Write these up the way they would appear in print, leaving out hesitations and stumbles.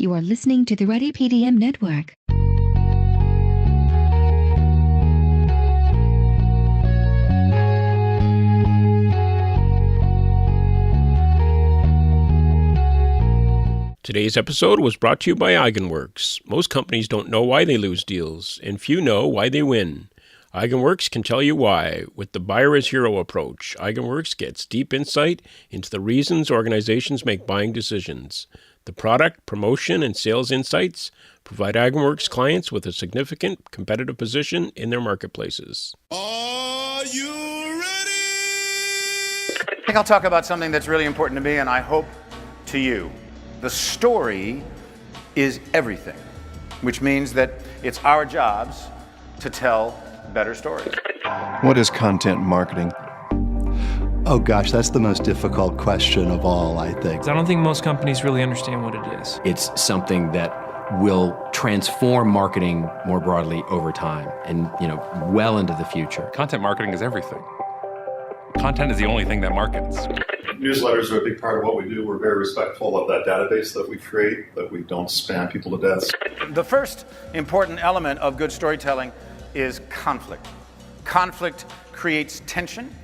You are listening to the Ready PDM Network. Today's episode was brought to you by Eigenworks. Most companies don't know why they lose deals, and few know why they win. Eigenworks can tell you why. With the buyer as hero approach, Eigenworks gets deep insight into the reasons organizations make buying decisions. The product, promotion, and sales insights provide Eigenworks clients with a significant competitive position in their marketplaces. Are you ready? I think I'll talk about something that's really important to me, and I hope to you. The story is everything, which means that it's our jobs to tell better stories. What is content marketing? Oh gosh, that's the most difficult question of all, I think. I don't think most companies really understand what it is. It's something that will transform marketing more broadly over time and, well into the future. Content marketing is everything. Content is the only thing that markets. Newsletters are a big part of what we do. We're very respectful of that database that we create, that we don't spam people to death. The first important element of good storytelling is conflict. Conflict creates tension,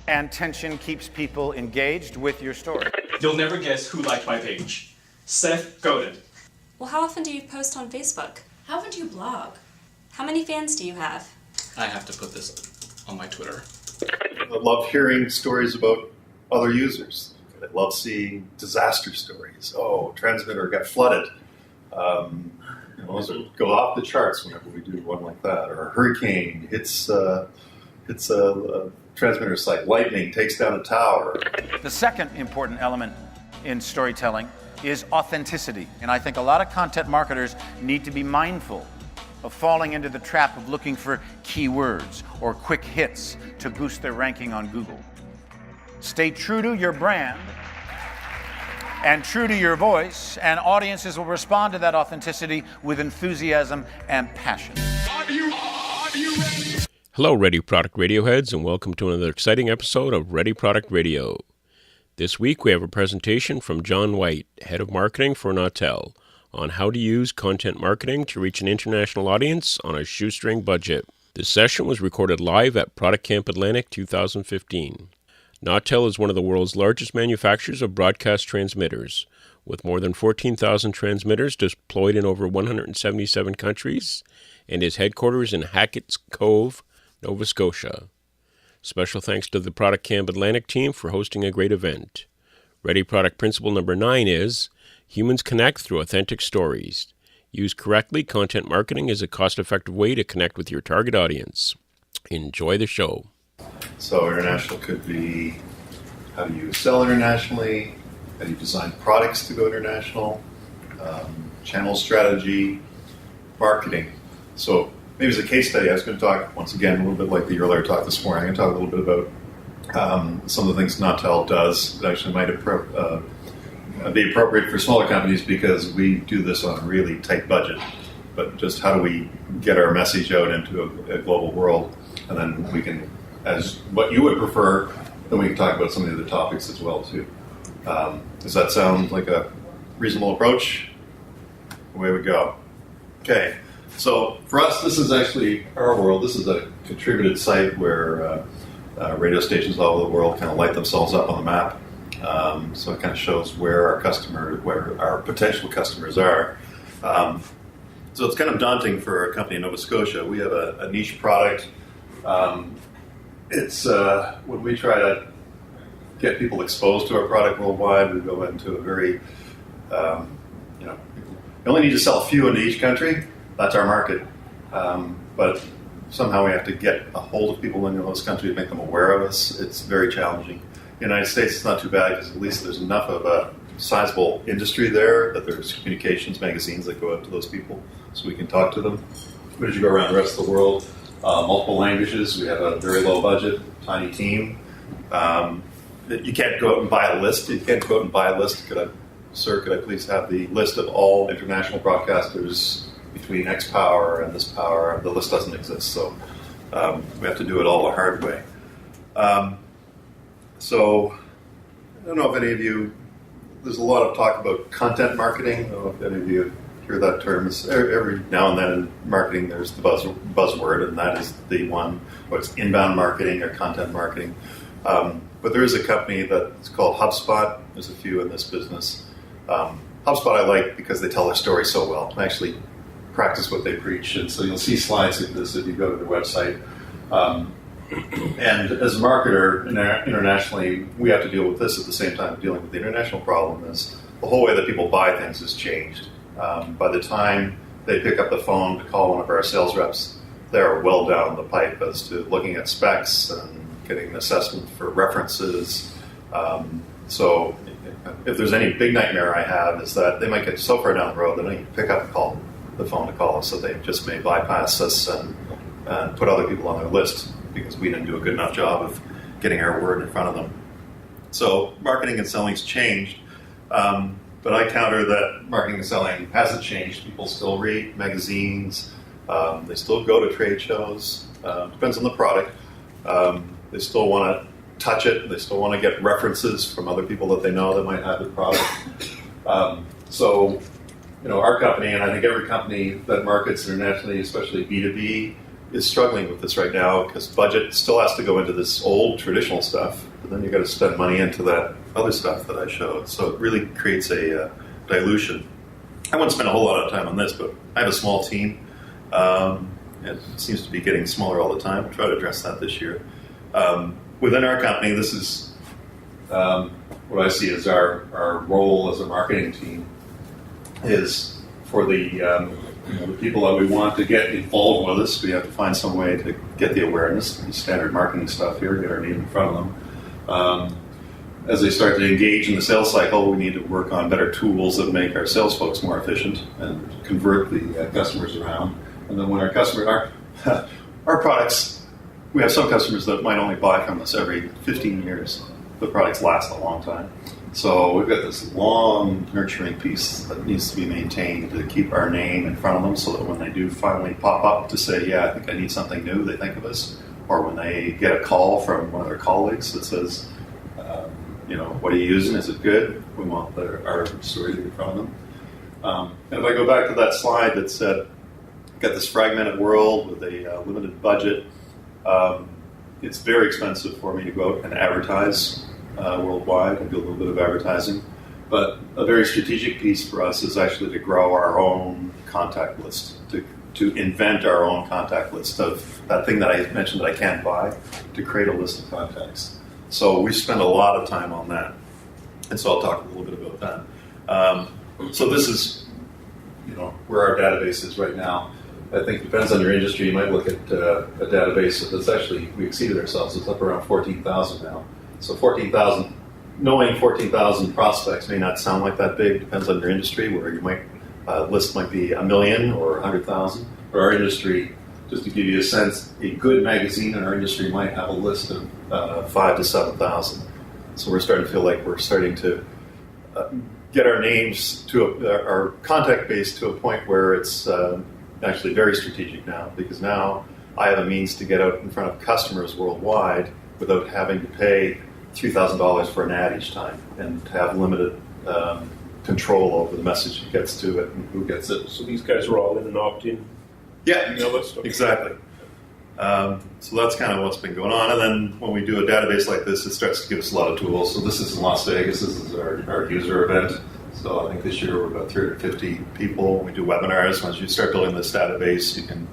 and tension keeps people engaged with your story. You'll never guess who liked my page. Seth Godin. Well, how often do you post on Facebook? How often do you blog? How many fans do you have? I have to put this on my Twitter. I love hearing stories about other users. I love seeing disaster stories. Oh, transmitter got flooded. Those go off the charts whenever we do one like that. Or a hurricane hits a transmitter site. Lightning takes down a tower. The second important element in storytelling is authenticity. And I think a lot of content marketers need to be mindful of falling into the trap of looking for keywords or quick hits to boost their ranking on Google. Stay true to your brand and true to your voice, and audiences will respond to that authenticity with enthusiasm and passion. Are you ready? Hello, Ready Product Radio heads, and welcome to another exciting episode of Ready Product Radio. This week we have a presentation from John Whyte, Head of Marketing for Nautel, on how to use content marketing to reach an international audience on a shoestring budget. This session was recorded live at Product Camp Atlantic 2015. Nautel is one of the world's largest manufacturers of broadcast transmitters, with more than 14,000 transmitters deployed in over 177 countries, and is headquarters in Hacketts Cove, Nova Scotia. Special thanks to the Product Camp Atlantic team for hosting a great event. Ready Product Principle number 9 is, humans connect through authentic stories. Used correctly, content marketing is a cost-effective way to connect with your target audience. Enjoy the show. So international could be, how do you sell internationally? How do you design products to go international? Channel strategy, marketing. So maybe as a case study, I was going to talk, once again, a little bit like the earlier talk this morning. I'm going to talk a little bit about some of the things Nautel does that actually might be appropriate for smaller companies because we do this on a really tight budget. But just how do we get our message out into a global world? And then we can, as what you would prefer, then we can talk about some of the other topics as well, too. Does that sound like a reasonable approach? Away we go. Okay. So for us, this is actually our world. This is a contributed site where radio stations all over the world kind of light themselves up on the map. So it kind of shows where our potential customers are. So it's kind of daunting for a company in Nova Scotia. We have a niche product. It's when we try to get people exposed to our product worldwide, we go into a very, you only need to sell a few into each country. That's our market. But somehow we have to get a hold of people in those countries, make them aware of us. It's very challenging. In the United States, it's not too bad because at least there's enough of a sizable industry there that there's communications magazines that go out to those people so we can talk to them. But as you go around the rest of the world, multiple languages, we have a very low budget, tiny team. You can't go out and buy a list. You can't go out and buy a list. Sir, could I please have the list of all international broadcasters between X power and this power? The list doesn't exist, so we have to do it all the hard way. So I don't know if any of you there's a lot of talk about content marketing. I don't know if any of you hear that term. Every now and then in marketing there's the buzzword, and that is the one, what's inbound marketing or content marketing. But there is a company that's called HubSpot. There's a few in this business. HubSpot I like because they tell their story so well. I actually practice what they preach, and so you'll see slides like this if you go to their website. And as a marketer internationally, we have to deal with this at the same time dealing with the international problem. Is the whole way that people buy things has changed. By the time they pick up the phone to call one of our sales reps, they're well down the pipe as to looking at specs and getting an assessment for references. So if there's any big nightmare I have is that they might get so far down the road they don't even pick up the phone to call us, so they just may bypass us and put other people on their list because we didn't do a good enough job of getting our word in front of them. So marketing and selling's changed, but I counter that marketing and selling hasn't changed. People still read magazines, they still go to trade shows, depends on the product. They still want to touch it, they still want to get references from other people that they know that might have the product. So, our company, and I think every company that markets internationally, especially B2B, is struggling with this right now because budget still has to go into this old traditional stuff, but then you've got to spend money into that other stuff that I showed. So it really creates a dilution. I won't spend a whole lot of time on this, but I have a small team. It seems to be getting smaller all the time. We'll try to address that this year. Within our company, this is what I see as our role as a marketing team is for the people that we want to get involved with us. We have to find some way to get the awareness, standard marketing stuff here, get our name in front of them. As they start to engage in the sales cycle, we need to work on better tools that make our sales folks more efficient and convert the customers around. And then when our products, we have some customers that might only buy from us every 15 years. The products last a long time. So we've got this long nurturing piece that needs to be maintained to keep our name in front of them so that when they do finally pop up to say, yeah, I think I need something new, they think of us. Or when they get a call from one of their colleagues that says, what are you using? Is it good? We want our story to be in front of them. And if I go back to that slide that said, got this fragmented world with a limited budget, it's very expensive for me to go out and advertise worldwide and do a little bit of advertising. But a very strategic piece for us is actually to grow our own contact list, to invent our own contact list of that thing that I mentioned that I can't buy, to create a list of contacts. So we spend a lot of time on that. And so I'll talk a little bit about that. So this is, where our database is right now. I think it depends on your industry. You might look at a database that's actually, we exceeded ourselves. It's up around 14,000 now. So 14,000, knowing 14,000 prospects may not sound like that big. Depends on your industry, where you might, list might be 1 million or 100,000. But our industry, just to give you a sense, a good magazine in our industry might have a list of 5,000 to 7,000. So we're starting to feel like we're starting to get our names to our contact base to a point where it's actually very strategic now, because now I have a means to get out in front of customers worldwide without having to pay $3,000 for an ad each time and to have limited control over the message that gets to it and who gets it. So these guys are all in and opt-in? Yeah, exactly. So that's kind of what's been going on. And then when we do a database like this, it starts to give us a lot of tools. So this is in Las Vegas. This is our user event. So I think this year we're about 350 people. We do webinars. Once you start building this database, you can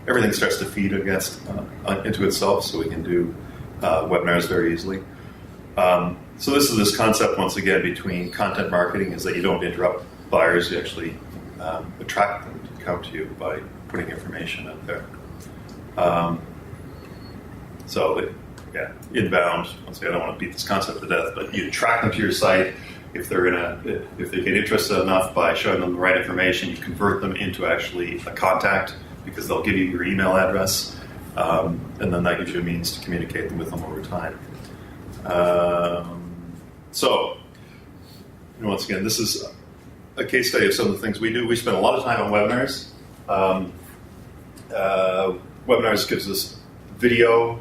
everything starts to feed into itself, so we can do webinars very easily. So this concept, once again, between content marketing is that you don't interrupt buyers. You actually attract them to come to you by putting information out there. Inbound. Once again, I don't want to beat this concept to death, but you attract them to your site. If they get interested enough by showing them the right information, you convert them into actually a contact, because they'll give you your email address, and then that gives you a means to communicate with them over time. Once again, this is a case study of some of the things we do. We spend a lot of time on webinars. Webinars gives us video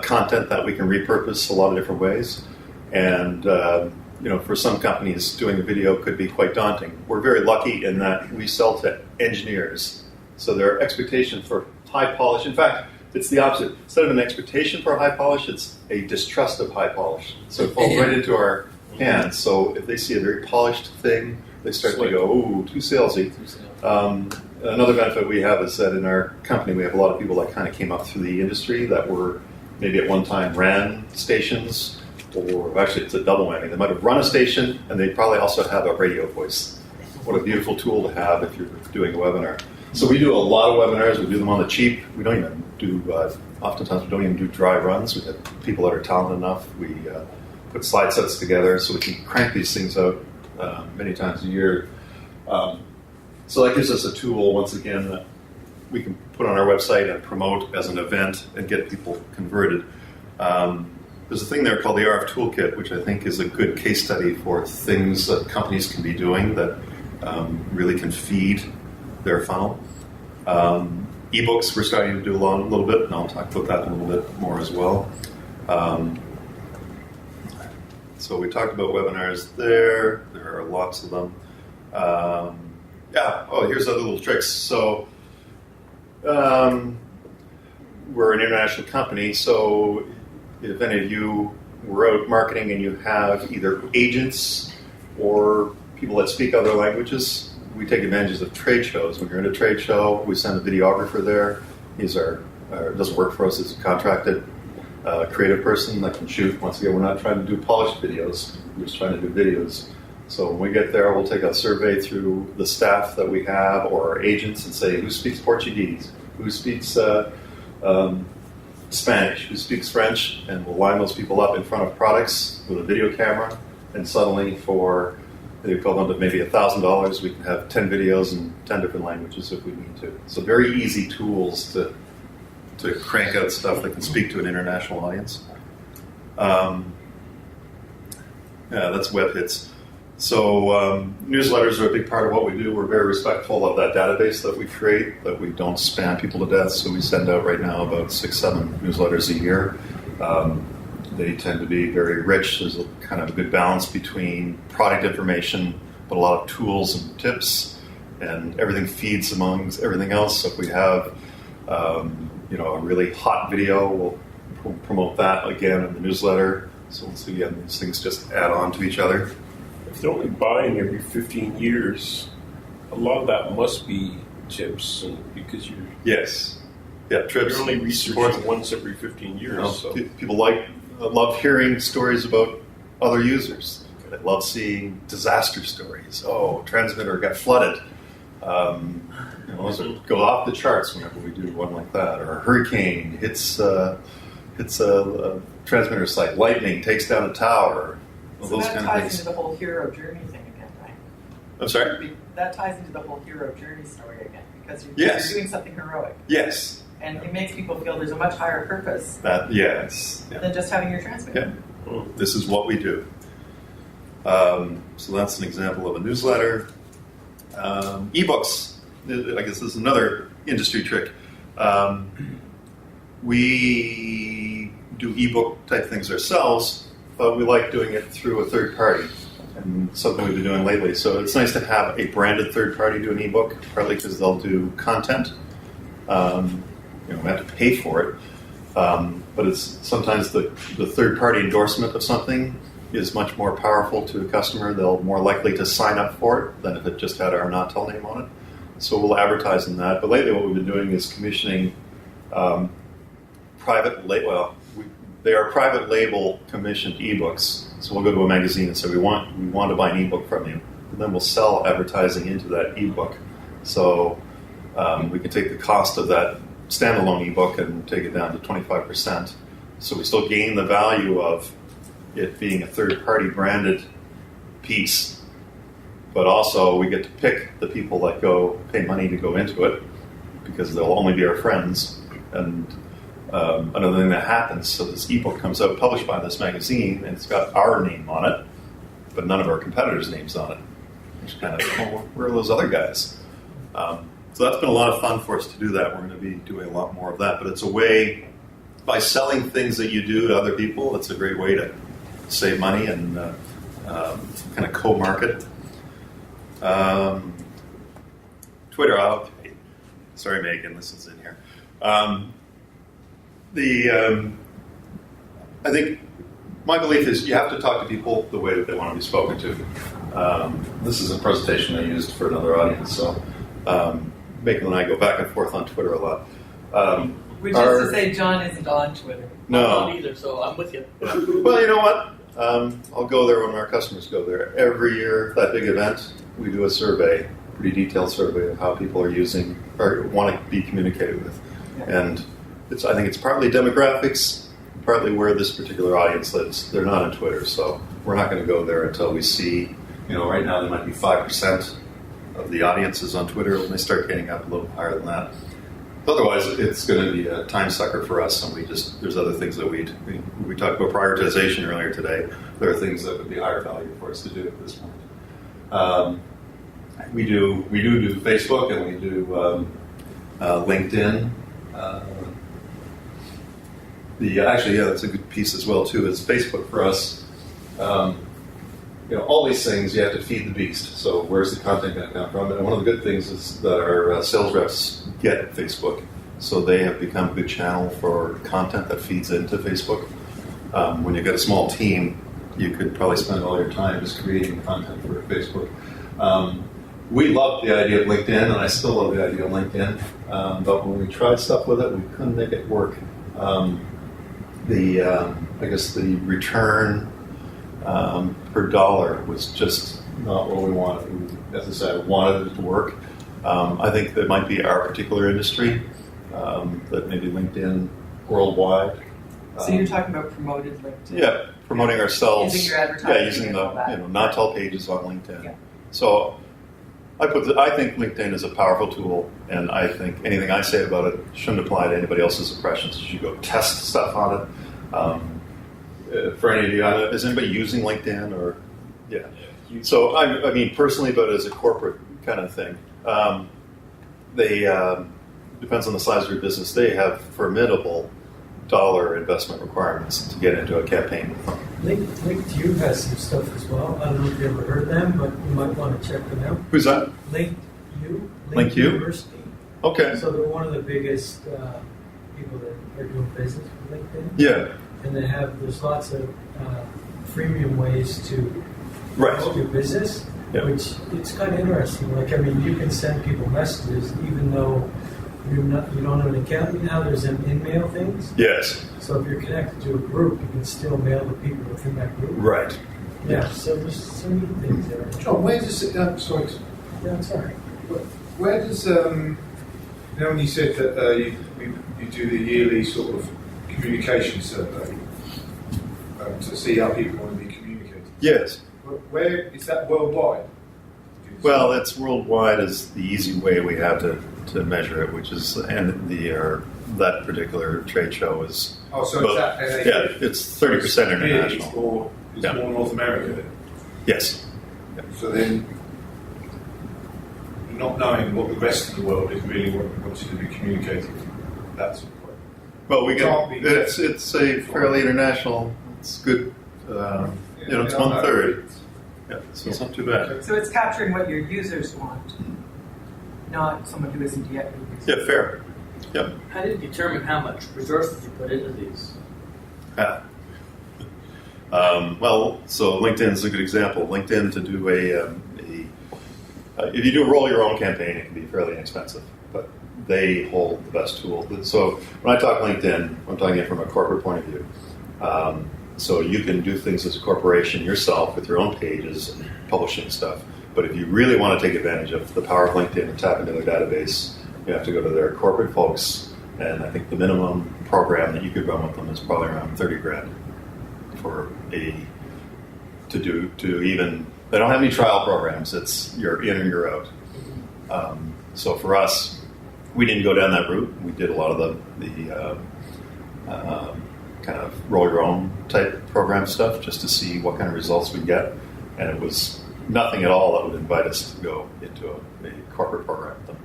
content that we can repurpose a lot of different ways. And for some companies, doing a video could be quite daunting. We're very lucky in that we sell to engineers, so their expectation for high polish. In fact, it's the opposite. Instead of an expectation for high polish, it's a distrust of high polish. So it falls right into our hands. So if they see a very polished thing, they start to go, "Ooh, too salesy." Another benefit we have is that in our company, we have a lot of people that kind of came up through the industry that were maybe at one time ran stations, or actually it's a double whammy. They might have run a station, and they probably also have a radio voice. What a beautiful tool to have if you're doing a webinar. So we do a lot of webinars. We do them on the cheap. We don't even do, oftentimes we don't even do dry runs. We have people that are talented enough. We put slide sets together so we can crank these things out many times a year. So that gives us a tool, once again, that we can put on our website and promote as an event and get people converted. There's a thing there called the RF Toolkit, which I think is a good case study for things that companies can be doing that really can feed their funnel. Ebooks, we're starting to do a little bit, and I'll talk about that a little bit more as well. So we talked about webinars there. There are lots of them. Here's other little tricks. So we're an international company, so if any of you were out marketing and you have either agents or people that speak other languages, we take advantage of trade shows. When you're in a trade show, we send a videographer there. He's doesn't work for us, he's a contracted creative person that can shoot. Once again, we're not trying to do polished videos, we're just trying to do videos. So when we get there, we'll take a survey through the staff that we have or our agents and say, who speaks Portuguese? Who speaks Spanish? Who speaks French? And we'll line those people up in front of products with a video camera, and suddenly for the equivalent of maybe $1,000, we can have 10 videos in 10 different languages if we need to. So very easy tools to crank out stuff that can speak to an international audience. That's web hits. So newsletters are a big part of what we do. We're very respectful of that database that we create, that we don't spam people to death. So we send out right now about 6-7 newsletters a year. They tend to be very rich. There's a kind of a good balance between product information, but a lot of tools and tips, and everything feeds amongst everything else. So if we have a really hot video, we'll promote that again in the newsletter. So once again, these things just add on to each other. If they're only buying every 15 years, a lot of that must be tips, and because you're trips. You're only researching once every 15 years. So. People love hearing stories about other users. They love seeing disaster stories. Oh, transmitter got flooded. Those go off the charts whenever we do one like that. Or a hurricane hits a transmitter site. Lightning takes down a tower. So those that ties into the whole hero journey thing again, right? I'm sorry? That ties into the whole hero journey story again, because you're doing something heroic. Yes. And it makes people feel there's a much higher purpose than just having your transmitter. Yeah. Well, this is what we do. So that's an example of a newsletter. Ebooks, I guess this is another industry trick. We do ebook type things ourselves, but we like doing it through a third party, and something we've been doing lately. So it's nice to have a branded third party do an ebook, partly because they'll do content. We have to pay for it, but it's sometimes the third party endorsement of something is much more powerful to a customer. They're more likely to sign up for it than if it just had our Nautel name on it. So we'll advertise in that. But lately, what we've been doing is commissioning private label. They are private label commissioned ebooks. So we'll go to a magazine and say we want to buy an ebook from you, and then we'll sell advertising into that ebook. So we can take the cost of that standalone ebook and take it down to 25%. So we still gain the value of it being a third-party branded piece, but also we get to pick the people that pay money to go into it, because they'll only be our friends. And another thing that happens, so this ebook comes out published by this magazine, and it's got our name on it, but none of our competitors' names on it. Which kind of, where are those other guys? So that's been a lot of fun for us to do that. We're going to be doing a lot more of that. But it's a way, by selling things that you do to other people, it's a great way to save money and kind of co-market. Twitter, okay. Sorry, Megan, this is in here. I think my belief is you have to talk to people the way that they want to be spoken to. This is a presentation I used for another audience, so Megan and I go back and forth on Twitter a lot. Which is to say John isn't on Twitter. No. I'm not either, so I'm with you. Well, you know what? I'll go there when our customers go there. Every year, that big event, we do a survey, pretty detailed survey of how people are using or want to be communicated with. Yeah. And I think it's partly demographics, partly where this particular audience lives. They're not on Twitter, so we're not going to go there until we see, right now there might be 5% of the audience is on Twitter. When they start getting up a little higher than that. Otherwise, it's going to be a time sucker for us, and there's other things that we talked about prioritization earlier today. There are things that would be higher value for us to do at this point. We do Facebook, and we do LinkedIn. That's a good piece as well too. Is Facebook for us. All these things you have to feed the beast. So where's the content going to come from? And one of the good things is that our sales reps get Facebook, so they have become a good channel for content that feeds into Facebook. When you've got a small team, you could probably spend all your time just creating content for Facebook. We loved the idea of LinkedIn, and I still love the idea of LinkedIn. But when we tried stuff with it, we couldn't make it work. The return per dollar was just not what we wanted. As I said, I wanted it to work. I think that might be our particular industry, that maybe LinkedIn worldwide. So you're talking about promoted LinkedIn? Yeah, promoting ourselves. Using your advertising. Yeah, using the Nautel pages on LinkedIn. Yeah. So I think LinkedIn is a powerful tool, and I think anything I say about it shouldn't apply to anybody else's impressions. You should go test stuff on it. For any of you, is anybody using LinkedIn or? Yeah. So I mean personally, but as a corporate kind of thing, depends on the size of your business. They have formidable dollar investment requirements to get into a campaign. LinkU has some stuff as well. I don't know if you ever heard them, but you might want to check them out. Who's that? LinkU. LinkU? University. Okay. So they're one of the biggest people that are doing business with LinkedIn. Yeah. And there's lots of freemium ways to promote your business, which it's kind of interesting. You can send people messages even though you don't have an account. Now there's them in-mail things. Yes. So if you're connected to a group, you can still mail to people within that group. Right. Yeah. So there's some neat things there. John, where does it? Sorry. Yeah, sorry. Where does when you said that you do the yearly sort of communication survey to see how people want to be communicated? Yes. Where is that worldwide? Well, it's worldwide is the easy way we have to measure it, which is that particular trade show is. Oh, so it's 30% international. Or it's more North America then? Yes. Yeah. So then, not knowing what the rest of the world is really wants you to be communicating, that's the point. Well, it's a fairly international. It's good. It's 1/3. Yeah, so it's not too bad. So it's capturing what your users want, not someone who isn't yet your user. Yeah, fair. Yep. How do you determine how much resources you put into these? So LinkedIn is a good example. LinkedIn, to do if you do a roll your own campaign, it can be fairly inexpensive, but they hold the best tool. So when I talk LinkedIn, I'm talking it from a corporate point of view. So you can do things as a corporation yourself with your own pages and publishing stuff. But if you really want to take advantage of the power of LinkedIn and tap into their database, you have to go to their corporate folks. And I think the minimum program that you could run with them is probably around $30,000 for they don't have any trial programs. It's you're in or you're out. So for us, we didn't go down that route. We did a lot of the kind of roll your own type program stuff just to see what kind of results we get. And it was nothing at all that would invite us to go into a corporate program with them.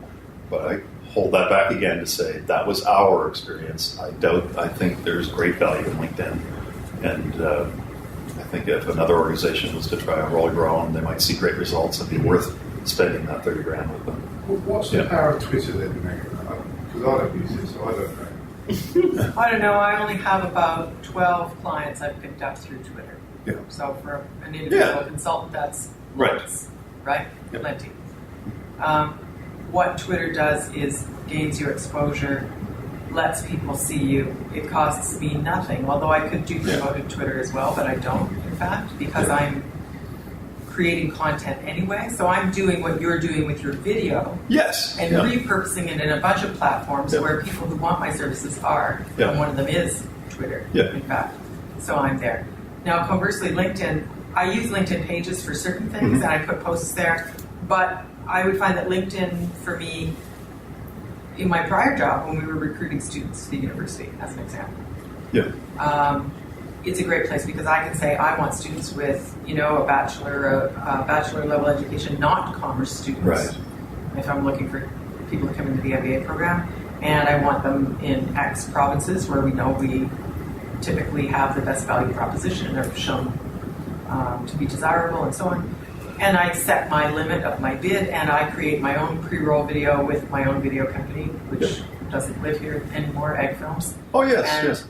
But I hold that back again to say that was our experience. I think there's great value in LinkedIn. And I think if another organization was to try a roll your own, they might see great results and be worth spending that $30,000 with them. What's the power of Twitter then, Megan? Because I don't use it, so I don't know. I don't know. I only have about 12 clients I've picked up through Twitter. Yeah. So for an individual consultant, that's lots, right? Yep. Plenty. What Twitter does is gains you exposure, lets people see you. It costs me nothing, although I could do promoted Twitter as well, but I don't, in fact, because I'm creating content anyway. So I'm doing what you're doing with your video. Yes. And repurposing it in a bunch of platforms where people who want my services are. And one of them is Twitter, in fact. So I'm there. Now, conversely, LinkedIn, I use LinkedIn pages for certain things, and I put posts there. But I would find that LinkedIn, for me, in my prior job, when we were recruiting students to the university, as an example, it's a great place because I can say I want students with, a bachelor level education, not commerce students. Right. If I'm looking for people to come into the MBA program, and I want them in X provinces where we know we typically have the best value proposition and are shown to be desirable and so on. And I set my limit of my bid, and I create my own pre-roll video with my own video company, which doesn't live here anymore, Egg Films. Oh, yes.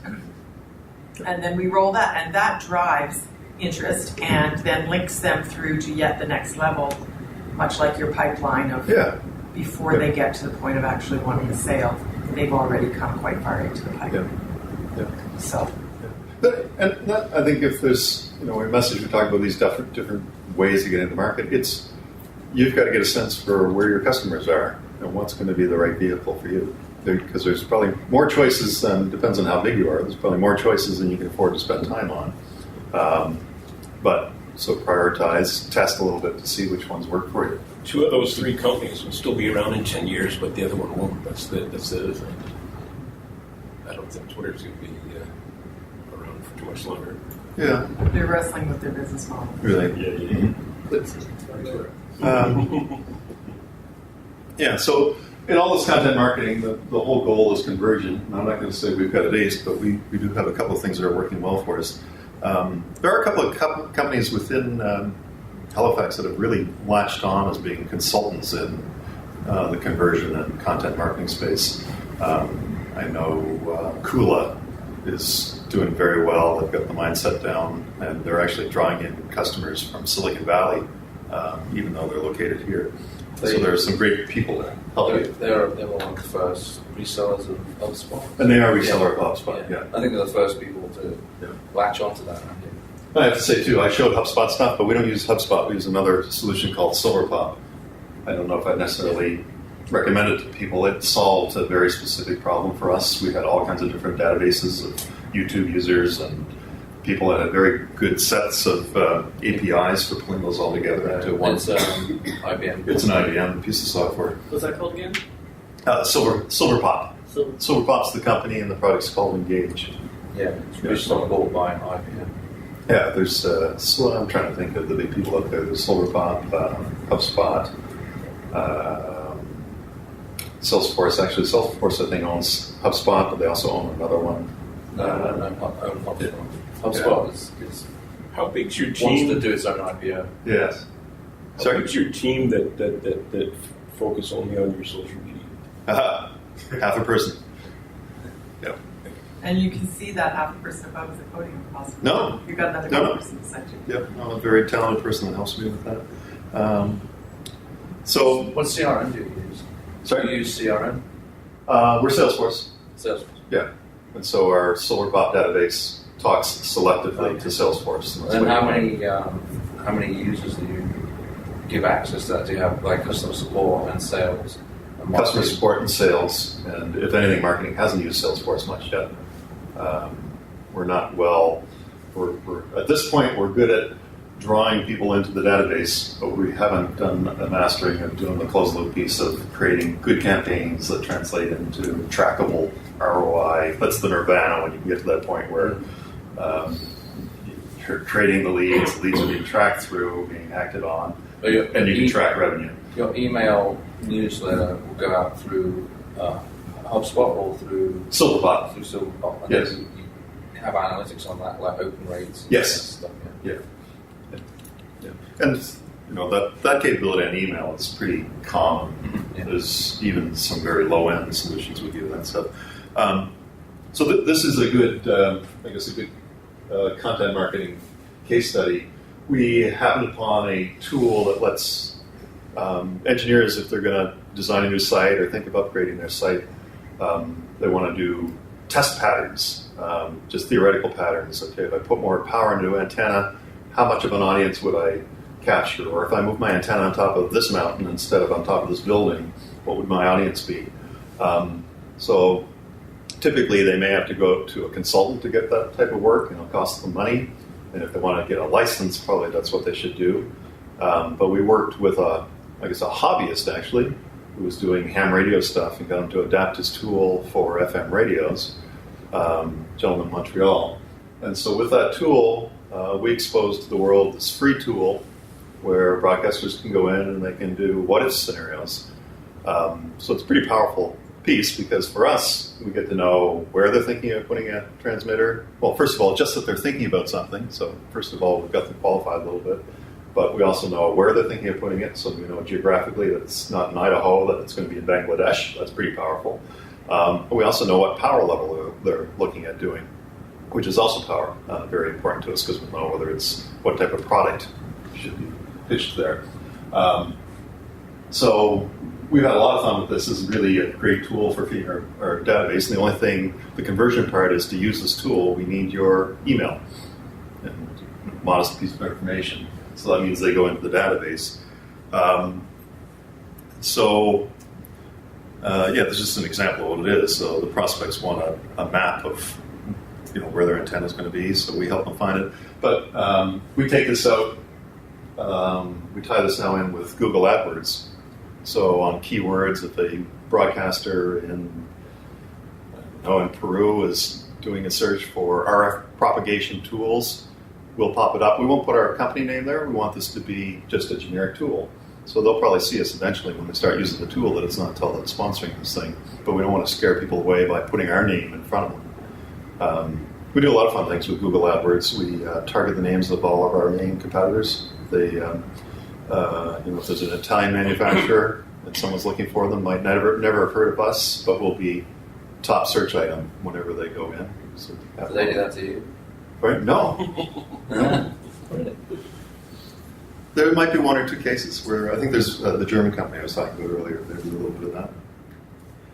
And then we roll that, and that drives interest and then links them through to yet the next level, much like your pipeline of before they get to the point of actually wanting a sale, they've already come quite far into the pipeline. So. And that, I think if there's, a message we talk about these different ways to get into the market, you've got to get a sense for where your customers are and what's going to be the right vehicle for you. Because there's probably more choices than, depends on how big you are, there's probably more choices than you can afford to spend time on. So prioritize, test a little bit to see which ones work for you. 2 of those 3 companies will still be around in 10 years, but the other one won't. That's the other thing. I don't think Twitter's going to be around for too much longer. Yeah. They're wrestling with their business model. Really? Yeah. So in all this content marketing, the whole goal is conversion. And I'm not going to say we've got it aced, but we do have a couple of things that are working well for us. There are a couple of companies within Halifax that have really latched on as being consultants in the conversion and content marketing space. I know Kula is doing very well. They've got the mindset down, and they're actually drawing in customers from Silicon Valley, even though they're located here. So there's some great people there. They're one of the first resellers of HubSpot. And they are reseller of HubSpot, I think they're the first people to latch onto that. I have to say, too, I showed HubSpot stuff, but we don't use HubSpot. We use another solution called Silverpop. I don't know if I'd necessarily recommend it to people. It solved a very specific problem for us. We had all kinds of different databases of YouTube users and people that had very good sets of APIs for pulling those all together into one. It's IBM. It's an IBM piece of software. What's that called again? Silverpop. Silverpop's the company, and the product's called Engage. Yeah, it's recently bought by IBM. Yeah, there's. I'm trying to think of the big people out there. There's Silverpop, HubSpot, Salesforce. Actually, Salesforce I think owns HubSpot, but they also own another one. HubSpot is how big's your team? Wants to do its own IPO. Yes. How big's your team that focus only on your social media? Half a person. Yep. And you can see that half a person above the podium, possibly. No. You've got another person beside you. Yep. I'm a very talented person that helps me with that. So, what CRM do you use? Sorry? Do you use CRM? We're Salesforce. Salesforce. Yeah. And so our Silverpop database talks selectively to Salesforce. And how many users do you give access to that? Do you have like customer support and sales? And customer support and sales, and if anything, marketing hasn't used Salesforce much yet. We're not well. We're at this point we're good at drawing people into the database, but we haven't done a mastering of doing the closed loop piece of creating good campaigns that translate into trackable ROI. That's the nirvana when you get to that point where you're creating the leads are being tracked through, being acted on, and you can track revenue. Your email newsletter will go out through HubSpot or through Silverpop. Through Silverpop. Yes. have analytics on that, like open rates? And Yes. Stuff, Yeah. And that capability on email is pretty common. There's even some very low-end solutions with that stuff. So this is a good, content marketing case study. We happened upon a tool that lets engineers, if they're going to design a new site or think of upgrading their site, they want to do test patterns, just theoretical patterns. Okay, if I put more power into an antenna, how much of an audience would I capture? Or if I move my antenna on top of this mountain instead of on top of this building, what would my audience be? So typically they may have to go to a consultant to get that type of work, and it'll cost them money. And if they want to get a license, probably that's what they should do. But we worked with a hobbyist actually, who was doing ham radio stuff, and got him to adapt his tool for FM radios, gentleman in Montreal. And so with that tool, we exposed to the world this free tool where broadcasters can go in and they can do what-if scenarios. So it's a pretty powerful piece, because for us, we get to know where they're thinking of putting a transmitter. Well, first of all, just that they're thinking about something. So first of all, we've got them qualified a little bit. But we also know where they're thinking of putting it. So we know geographically that it's not in Idaho, that it's going to be in Bangladesh. That's pretty powerful. We also know what power level they're looking at doing, which is also very important to us, because we'll know whether it's what type of product should be pitched there. So we've had a lot of fun with this. This is really a great tool for feeding our database. And the only thing, the conversion part, is to use this tool, we need your email and a modest piece of information. So that means they go into the database. This is just an example of what it is. So the prospects want a map of where their antenna is going to be, so we help them find it. But we take this out, we tie this now in with Google AdWords. So on keywords, if a broadcaster in Peru is doing a search for RF propagation tools, we'll pop it up. We won't put our company name there. We want this to be just a generic tool. So they'll probably see us eventually when they start using the tool that it's Nautel that's sponsoring this thing. But we don't want to scare people away by putting our name in front of them. We do a lot of fun things with Google AdWords. We target the names of all of our main competitors. They, if there's an Italian manufacturer and someone's looking for them, might never have heard of us, but we'll be top search item whenever they go in. So do they do that to you? Right? No. There might be one or two cases where I think there's the German company I was talking about earlier. They do a little bit of that.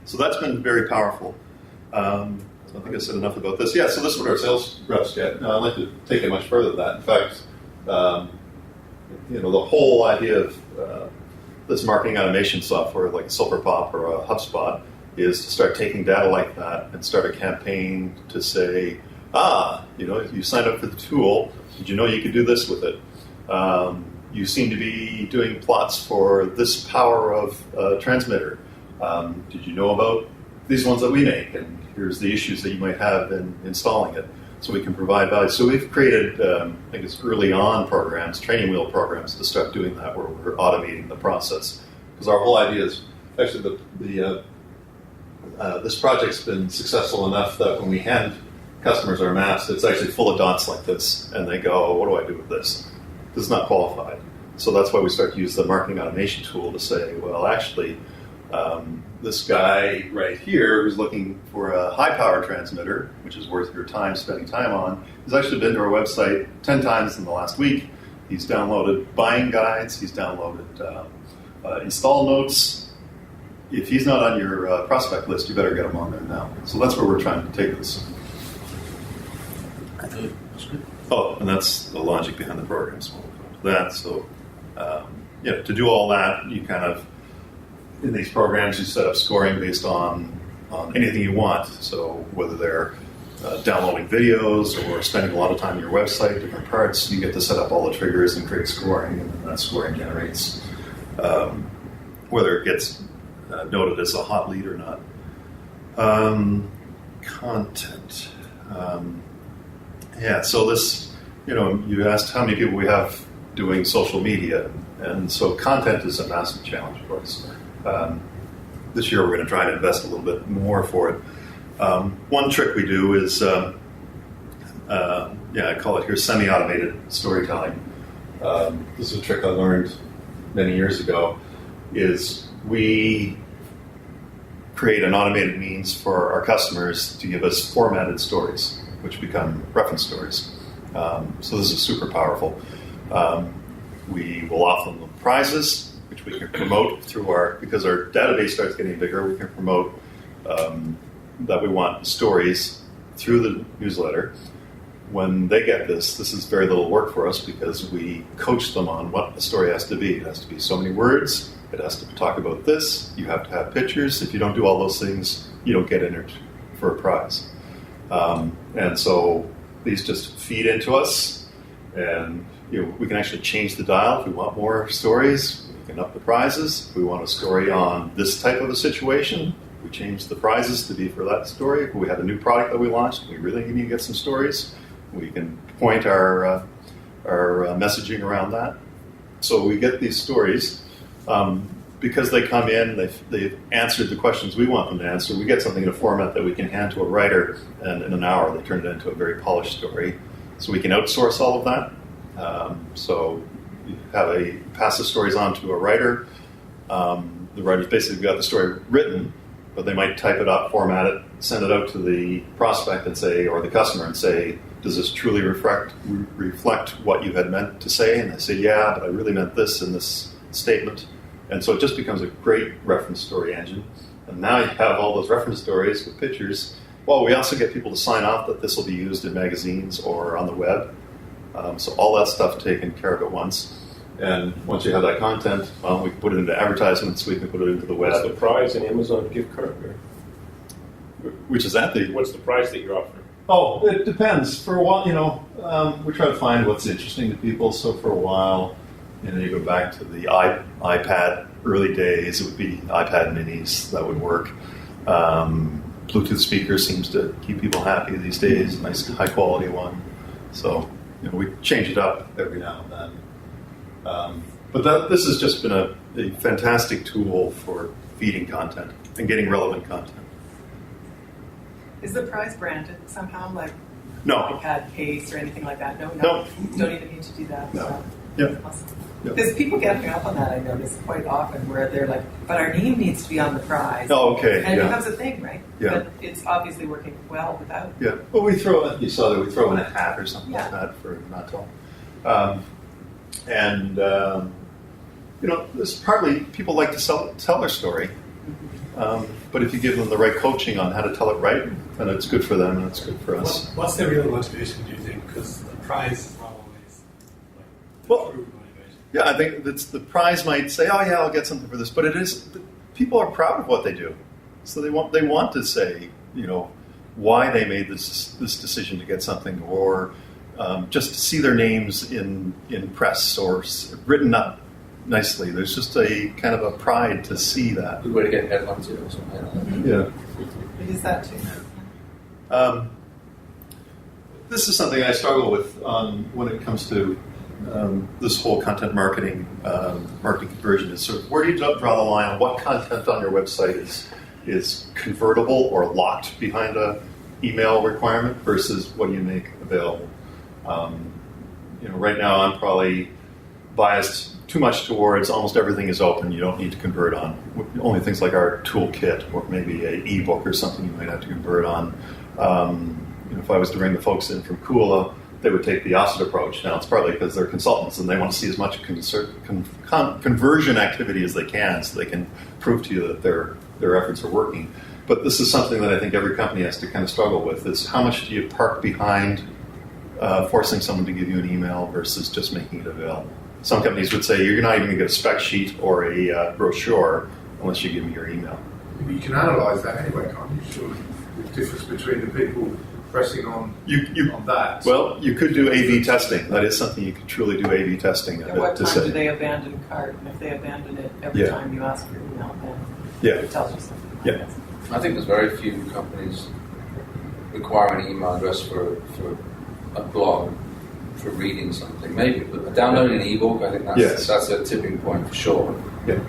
So that's been very powerful. I think I said enough about this. Yeah, so this is what our sales reps get. Now, I'd like to take it much further than that. In fact, the whole idea of this marketing automation software, like a SilverPop or a HubSpot, is to start taking data like that and start a campaign to say, you signed up for the tool. Did you know you could do this with it? You seem to be doing plots for this power of transmitter. Did you know about these ones that we make? And here's the issues that you might have in installing it. So we can provide value. So we've created, early on programs, training wheel programs, to start doing that, where we're automating the process. Because our whole idea is, actually, this project's been successful enough that when we hand customers our maps, it's actually full of dots like this, and they go, what do I do with this? This is not qualified. So that's why we start to use the marketing automation tool to say, well, actually, this guy right here who's looking for a high-power transmitter, which is worth your time spending time on, has actually been to our website 10 times in the last week. He's downloaded buying guides. He's downloaded install notes. If he's not on your prospect list, you better get him on there now. So that's where we're trying to take this. That's good. Oh, and that's the logic behind the program. So to do all that, you kind of, in these programs, you set up scoring based on anything you want. So whether they're downloading videos or spending a lot of time on your website, different parts, you get to set up all the triggers and create scoring, and then that scoring generates whether it gets noted as a hot lead or not. Content. So this, you asked how many people we have doing social media, and so content is a massive challenge for us. This year we're going to try and invest a little bit more for it. One trick we do is I call it here semi-automated storytelling. This is a trick I learned many years ago, is we create an automated means for our customers to give us formatted stories, which become reference stories. So this is super powerful. We will offer them prizes, which we can promote through because our database starts getting bigger, we can promote that we want stories through the newsletter. When they get this is very little work for us because we coach them on what the story has to be. It has to be so many words. It has to talk about this. You have to have pictures. If you don't do all those things, you don't get entered for a prize. And so these just feed into us, and we can actually change the dial if we want more stories. We can up the prizes. If we want a story on this type of a situation, we change the prizes to be for that story. If we have a new product that we launched, we really need to get some stories. We can point our messaging around that. So we get these stories. Because they come in, they've answered the questions we want them to answer, we get something in a format that we can hand to a writer, and in an hour they turn it into a very polished story. So we can outsource all of that. So you pass the stories on to a writer. The writer's basically got the story written, but they might type it up, format it, send it out to the prospect and say, or the customer and say, does this truly reflect what you had meant to say? And they say, yeah, but I really meant this in this statement. And so it just becomes a great reference story engine. And now you have all those reference stories with pictures. Well, we also get people to sign off that this will be used in magazines or on the web. So all that stuff taken care of at once. And once you have that content, we can put it into advertisements, we can put it into the web. What's the prize in Amazon gift card? Which is that? What's the prize that you're offering? Oh, it depends. For a while, we try to find what's interesting to people. So for a while, you go back to the iPad early days, it would be iPad minis that would work. Bluetooth speaker seems to keep people happy these days, nice high quality one. So we change it up every now and then. But this has just been a fantastic tool for feeding content and getting relevant content. Is the prize branded somehow, like no iPad case or anything like that? No. Don't even need to do that. No. So. Yeah. Awesome. Because people get hung up on that, I notice quite often, where they're like, but our name needs to be on the prize. Oh, okay. And it becomes a thing, right? Yeah. But it's obviously working well without. Yeah. Well, you saw that we throw in a hat or something like that for Nautel. This partly people like to tell their story. But if you give them the right coaching on how to tell it right, then it's good for them and it's good for us. What's the real motivation, do you think? Because the prize is not always motivation. Yeah, I think the prize might say, "Oh yeah, I'll get something for this," but people are proud of what they do, so they want to say, why they made this decision to get something, or just to see their names in press or written up nicely. There's just a kind of a pride to see that. Good way to get headlines or something like that. Mm-hmm. Yeah. It is that too. This is something I struggle with when it comes to this whole content marketing conversion. Is sort of where do you draw the line on what content on your website is convertible or locked behind a email requirement versus what do you make available? Right now I'm probably biased too much towards almost everything is open. You don't need to convert on. Only things like our toolkit or maybe an ebook or something you might have to convert on. If I was to bring the folks in from Kula, they would take the opposite approach. Now, it's partly because they're consultants and they want to see as much conversion activity as they can so they can prove to you that their efforts are working. But this is something that I think every company has to kind of struggle with, is how much do you park behind forcing someone to give you an email versus just making it available. Some companies would say you're not even going to get a spec sheet or a brochure unless you give me your email. You can analyse that anyway, can't you? Sure. The difference between the people pressing on that. Well, you could do A/B testing. That is something you could truly do A/B testing. At what time do they abandon cart? And if they abandon it every time you ask for email, then it tells you something. Yeah. I think there's very few companies require an email address for a blog for reading something. Maybe, but downloading an ebook, I think that's a tipping point for sure. Yeah.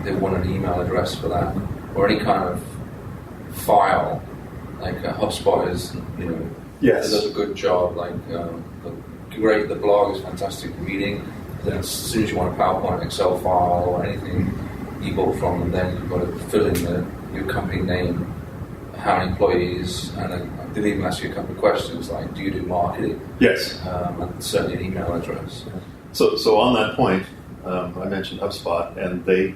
They want an email address for that, or any kind of file. Like HubSpot is, Yes. It does a good job. Like, great, the blog is fantastic reading. Then as soon as you want a PowerPoint, Excel file, or anything ebook from them, then you've got to fill in your company name, how many employees, and I did even ask you a couple of questions like, do you do marketing? Yes. And certainly an email address. So on that point, I mentioned HubSpot, and they,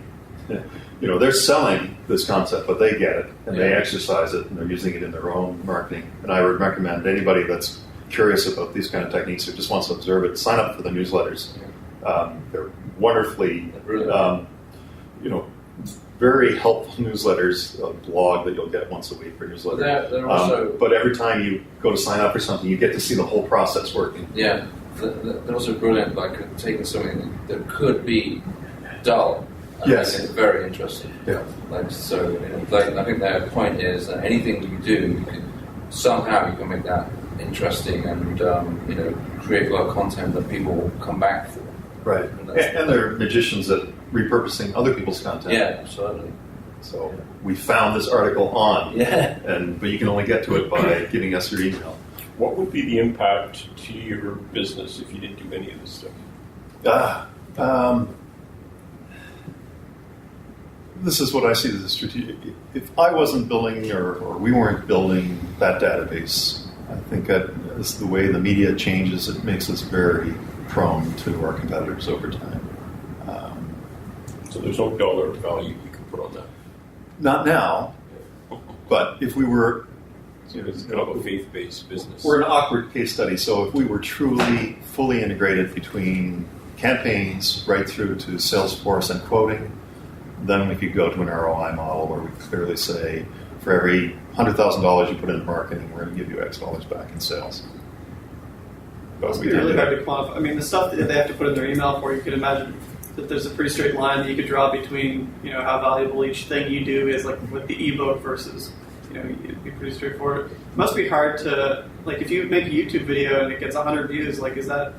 they're selling this concept, but they get it, and they exercise it, and they're using it in their own marketing. And I would recommend anybody that's curious about these kind of techniques or just wants to observe it, sign up for the newsletters. They're wonderfully, very helpful newsletters, a blog that you'll get once a week for newsletter. They're also, but every time you go to sign up for something, you get to see the whole process working. Yeah, they're also brilliant, like taking something that could be dull and making it very interesting. Yeah. I think their point is that anything you do, you can make that interesting and create a lot of content that people will come back for. Right, and they're magicians at repurposing other people's content. Yeah, absolutely. So we found this article on, but you can only get to it by giving us your email. What would be the impact to your business if you didn't do any of this stuff? This is what I see as a strategic. If I wasn't building or we weren't building that database, I think that is the way the media changes. It makes us very prone to our competitors over time. So there's no dollar value you can put on that? Not now, but if we were... It's kind of a faith-based business. We're an awkward case study, so if we were truly fully integrated between campaigns right through to Salesforce and quoting, then we could go to an ROI model where we clearly say, for every $100,000 you put into marketing, we're going to give you X dollars back in sales. It must be really hard to quantify. I mean, the stuff that they have to put in their email for, you could imagine that there's a pretty straight line that you could draw between, how valuable each thing you do is, like with the ebook versus, it'd be pretty straightforward. It must be hard to, like, if you make a YouTube video and it gets 100 views, like, is that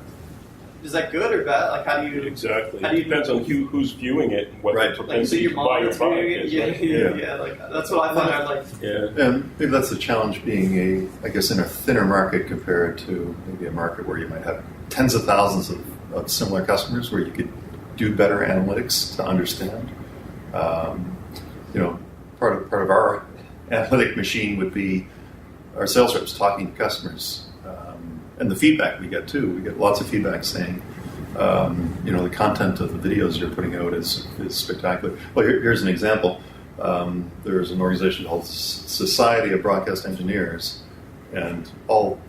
good or bad? Like, how do you... Exactly. It depends on who's viewing it and what the propensity to buy your product is. Yeah, like, that's what I thought I'd like. Yeah. And maybe that's the challenge being in a thinner market compared to maybe a market where you might have tens of thousands of similar customers where you could do better analytics to understand. Part of our analytic machine would be our sales reps talking to customers. And the feedback we get too. We get lots of feedback saying, the content of the videos you're putting out is spectacular. Well, here's an example. There's an organization called Society of Broadcast Engineers, and all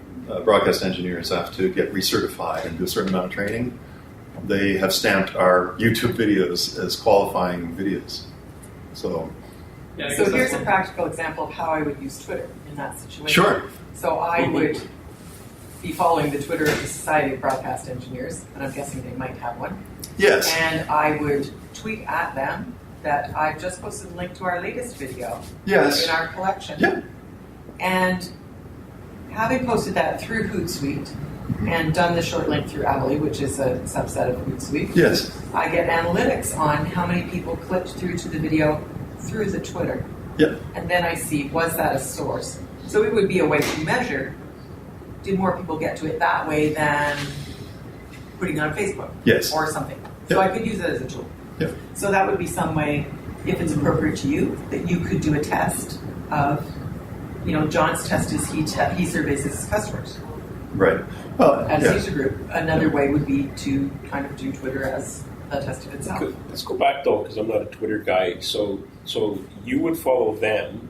broadcast engineers have to get recertified and do a certain amount of training. They have stamped our YouTube videos as qualifying videos. So here's a practical example of how I would use Twitter in that situation. Sure. So I would be following the Twitter of the Society of Broadcast Engineers, and I'm guessing they might have one. Yes. And I would tweet at them that I've just posted a link to our latest video in our collection. Yeah. And having posted that through Hootsuite and done the short link through Avily, which is a subset of Hootsuite, I get analytics on how many people clicked through to the video through the Twitter. Yep. And then I see, was that a source? So it would be a way to measure, did more people get to it that way than putting it on Facebook or something? So I could use it as a tool. Yep. So that would be some way, if it's appropriate to you, that you could do a test of, John's test is he surveys his customers. Right. As a user group. Another way would be to kind of do Twitter as a test of itself. Let's go back though, because I'm not a Twitter guy. So you would follow them,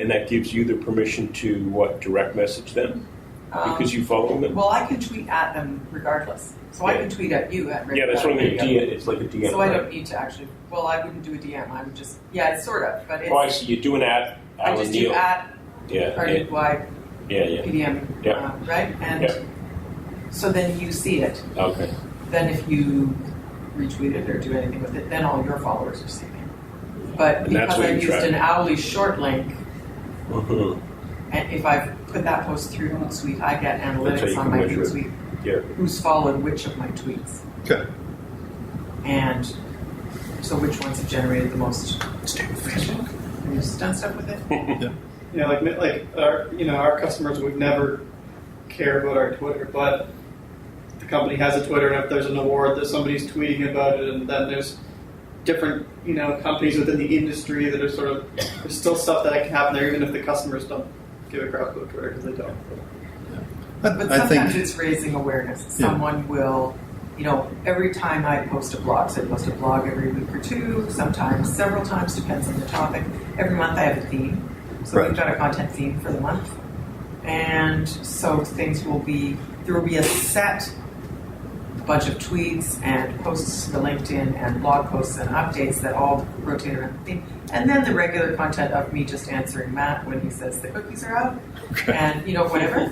and that gives you the permission to direct message them because you follow them. Well, I can tweet at them regardless. So I can tweet at you at. That's what I mean. It's like a DM. So I don't need to actually. Well, I wouldn't do a DM. I would just. Yeah, it's sort of, but it's. Oh, I see. You do an ad. I just do at. PDM. Right, and so then you see it. Okay. Then if you retweet it or do anything with it, then all your followers are seeing it. But because I used an Owly short link, and if I put that post through Hootsuite, I get analytics on my Hootsuite. Who's followed which of my tweets. Okay. And so which ones have generated the most? Have you just done stuff with it? our customers would never care about our Twitter, but the company has a Twitter, and if there's an award that somebody's tweeting about it, and then there's different, companies within the industry that are sort of, there's still stuff that can happen there, even if the customers don't give a crap about Twitter, because they don't. But sometimes it's raising awareness. Someone will, every time I post a blog, so I post a blog every week or two, sometimes several times, depends on the topic. Every month I have a theme. So we've got a content theme for the month. And so there will be a set bunch of tweets and posts to LinkedIn and blog posts and updates that all rotate around the theme. And then the regular content of me just answering Matt when he says the cookies are out. Okay. And, whatever.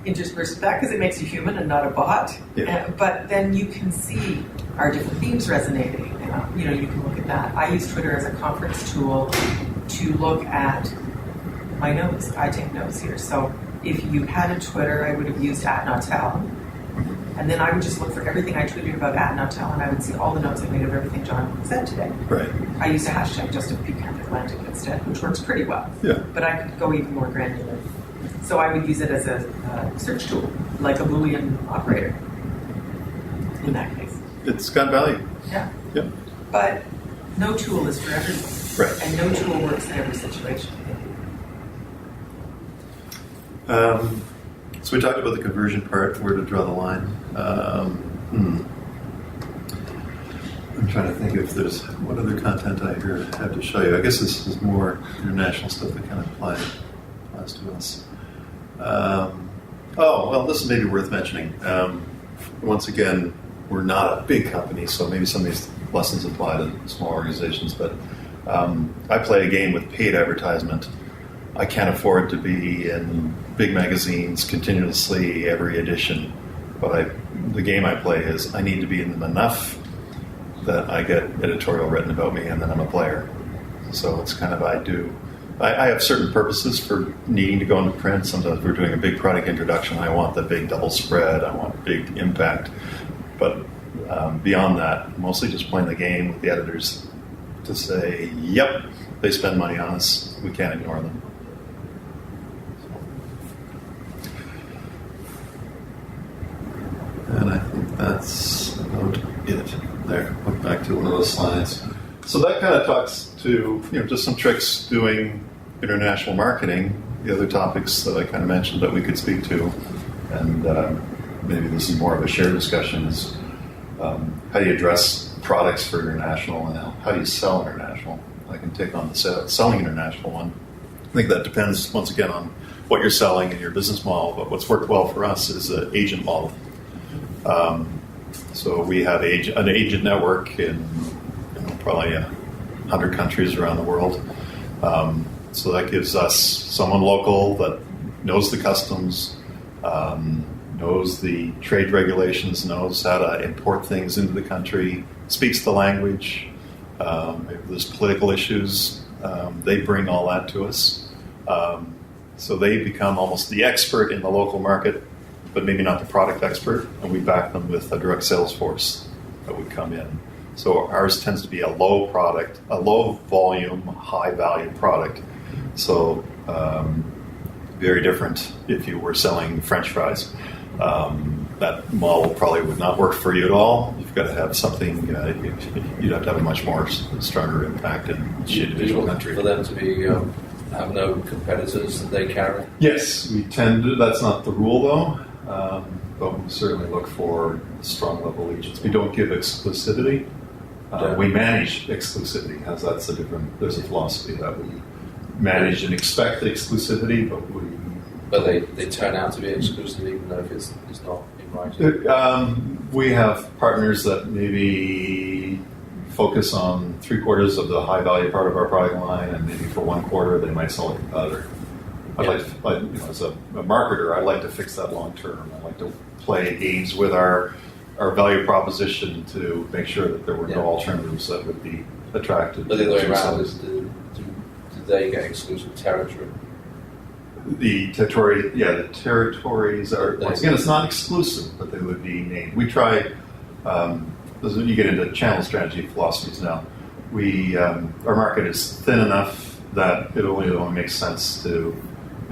Interspersed with that, because it makes you human and not a bot. Yeah. But then you can see our different themes resonating. You can look at that. I use Twitter as a conference tool to look at my notes. I take notes here. So if you had a Twitter, I would have used @Nautel. And then I would just look for everything I tweeted about @Nautel, and I would see all the notes I made of everything John said today. Right. I used a hashtag just of Pecan Atlantic instead, which works pretty well. Yeah. But I could go even more granular. So I would use it as a search tool, like a Boolean operator in that case. It's got value. Yeah. Yep. But no tool is for everyone. Right. And no tool works in every situation. So we talked about the conversion part, where to draw the line. I'm trying to think if there's what other content I have to show you. I guess this is more international stuff that kind of applies to us. This is maybe worth mentioning. Once again, we're not a big company, so maybe some of these lessons apply to small organizations, but I play a game with paid advertisement. I can't afford to be in big magazines continuously every edition, but the game I play is I need to be in them enough that I get editorial written about me, and then I'm a player. So it's kind of I have certain purposes for needing to go into print. Sometimes we're doing a big product introduction. I want the big double spread. I want big impact. But beyond that, mostly just playing the game with the editors to say, yep, they spend money on us. We can't ignore them. And I think that's about it. There, look back to one of those slides. So that kind of talks to just some tricks doing international marketing. The other topics that I kind of mentioned that we could speak to, and maybe this is more of a shared discussion, is how do you address products for international, and how do you sell international? I can take on the selling international one. I think that depends once again on what you're selling and your business model. But what's worked well for us is an agent model. So we have an agent network in probably 100 countries around the world. So that gives us someone local that knows the customs, knows the trade regulations, knows how to import things into the country, speaks the language. If there's political issues, they bring all that to us. So they become almost the expert in the local market, but maybe not the product expert, and we back them with a direct sales force that would come in. So ours tends to be a low volume, high value product. So very different if you were selling French fries. That model probably would not work for you at all. You've got to have something, you'd have to have a much more stronger impact in each individual country. For them to be have no competitors that they carry? Yes, we tend to. That's not the rule though. But we certainly look for strong level agents. We don't give exclusivity. We manage exclusivity. There's a philosophy that we manage and expect exclusivity, but they turn out to be exclusive even though if it's not in writing. We have partners that maybe focus on 3/4 of the high value part of our product line, and maybe for 1/4 they might sell a competitor. As a marketer, I like to fix that long term. I like to play games with our value proposition to make sure that there were no alternatives that would be attractive. But the other way around is, do they get exclusive territory? The territories are, once again, it's not exclusive, but they would be named. We try, you get into channel strategy philosophies now. Our market is thin enough that it only makes sense to,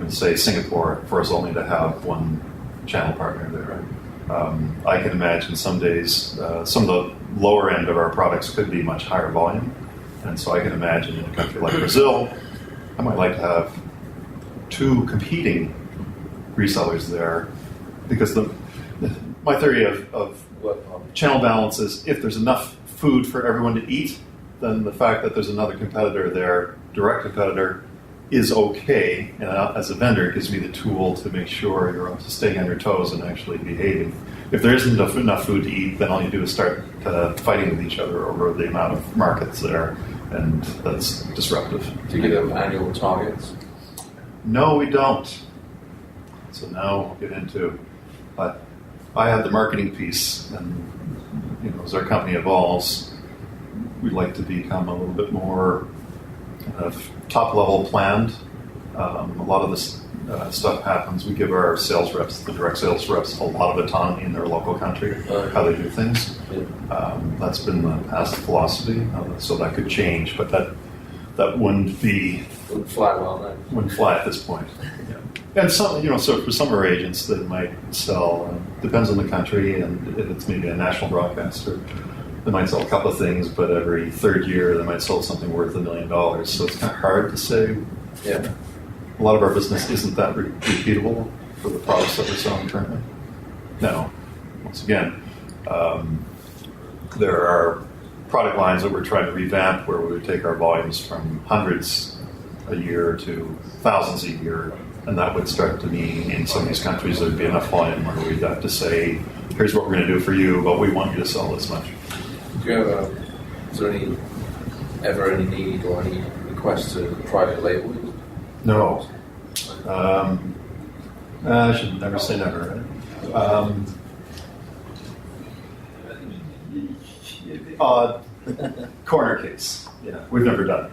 say, Singapore, for us only to have one channel partner there. I can imagine some days some of the lower end of our products could be much higher volume, and so I can imagine in a country like Brazil, I might like to have 2 competing resellers there, because my theory of channel balance is if there's enough food for everyone to eat, then the fact that there's another competitor there, direct competitor, is okay. And as a vendor, it gives me the tool to make sure you're staying on your toes and actually behaving. If there isn't enough food to eat, then all you do is start fighting with each other over the amount of markets there, and that's disruptive. Do you give them annual targets? No, we don't. So now we'll get into, but I have the marketing piece, and as our company evolves, we'd like to become a little bit more kind of top-level planned. A lot of this stuff happens. We give our sales reps, the direct sales reps, a lot of autonomy in their local country, how they do things. That's been the past philosophy, so that could change, but that wouldn't fly well then. Wouldn't fly at this point. Yeah. And some, so for some of our agents that might sell, depends on the country, and if it's maybe a national broadcaster, they might sell a couple of things, but every third year they might sell something worth $1 million. So it's kind of hard to say. Yeah. A lot of our business isn't that repeatable for the products that we're selling currently. Now, once again, there are product lines that we're trying to revamp where we would take our volumes from hundreds a year to thousands a year, and that would start to mean in some of these countries there'd be enough volume where we'd have to say, here's what we're going to do for you, but we want you to sell this much. Do you have is there ever any need or any request to private label? No. I should never say never, right? Corner case. Yeah, we've never done it.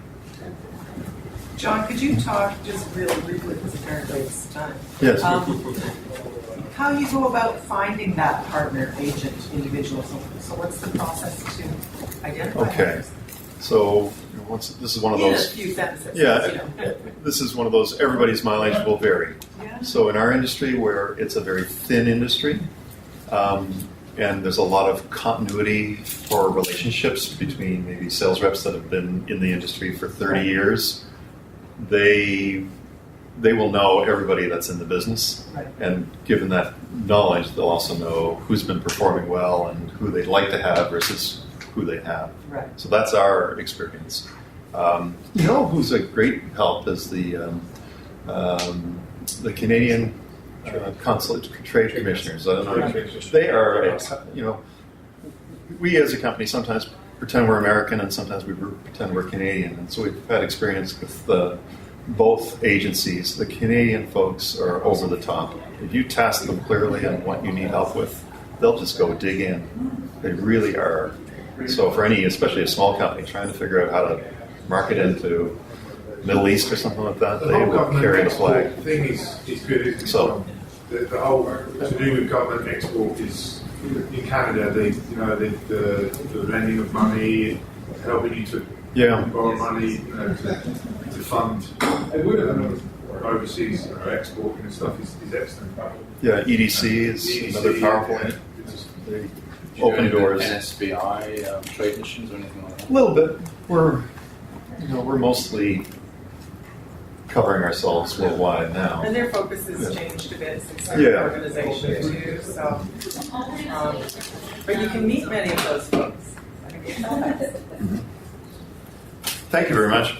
John, could you talk just really briefly, because apparently it's time. Yes. How you go about finding that partner, agent, individual. So what's the process to identify? Okay. So this is one of those. In a few sentences. Yeah. This is one of those. Everybody's mileage will vary. Yeah. So in our industry, where it's a very thin industry, and there's a lot of continuity for relationships between maybe sales reps that have been in the industry for 30 years, they will know everybody that's in the business. Right. And given that knowledge, they'll also know who's been performing well and who they'd like to have versus who they have. Right. So that's our experience. Who's a great help is the Canadian consulate trade commissioners. I don't know. They are, we as a company sometimes pretend we're American and sometimes we pretend we're Canadian. And so we've had experience with both agencies. The Canadian folks are over the top. If you task them clearly on what you need help with, they'll just go dig in. They really are. So for especially a small company, trying to figure out how to market into Middle East or something like that, they will carry the flag. The thing is good, isn't it? So the whole to do with government export is in Canada. The lending of money, helping you to borrow money to fund overseas exporting and stuff is excellent. Yeah, EDC is another powerful. Open doors. NSBI trade missions or anything like that? A little bit. We're mostly covering ourselves worldwide now. And their focus has changed a bit since their organization too. So, but you can meet many of those folks. Thank you very much.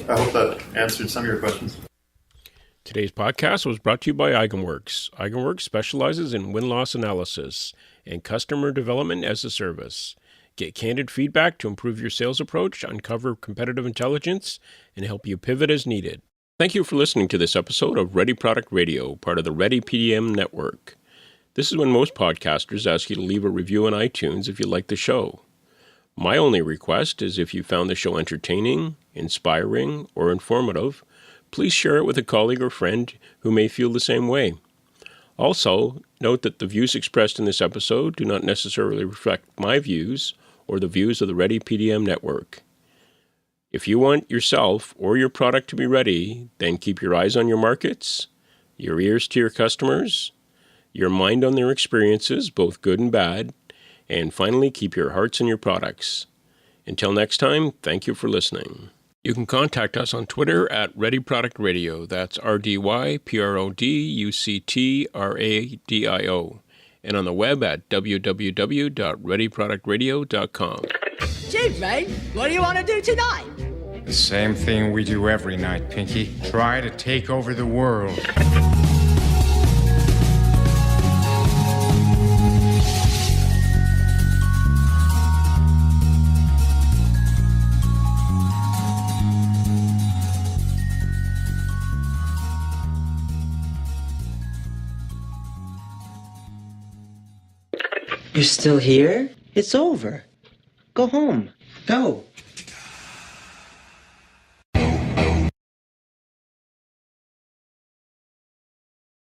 I hope that answered some of your questions. Today's podcast was brought to you by Eigenworks. Eigenworks specializes in win-loss analysis and customer development as a service. Get candid feedback to improve your sales approach, uncover competitive intelligence, and help you pivot as needed. Thank you for listening to this episode of Ready Product Radio, part of the Ready PDM network. This is when most podcasters ask you to leave a review on iTunes if you like the show. My only request is if you found the show entertaining, inspiring, or informative, please share it with a colleague or friend who may feel the same way. Also, note that the views expressed in this episode do not necessarily reflect my views or the views of the Ready PDM network. If you want yourself or your product to be ready, then keep your eyes on your markets, your ears to your customers, your mind on their experiences, both good and bad, and finally keep your hearts in your products. Until next time, thank you for listening. You can contact us on Twitter at Ready Product Radio. That's RDYPRODUCTRADIO. And on the web at www.readyproductradio.com. Gee, mate, what do you want to do tonight? The same thing we do every night, Pinky. Try to take over the world. You're still here? It's over. Go home. Go.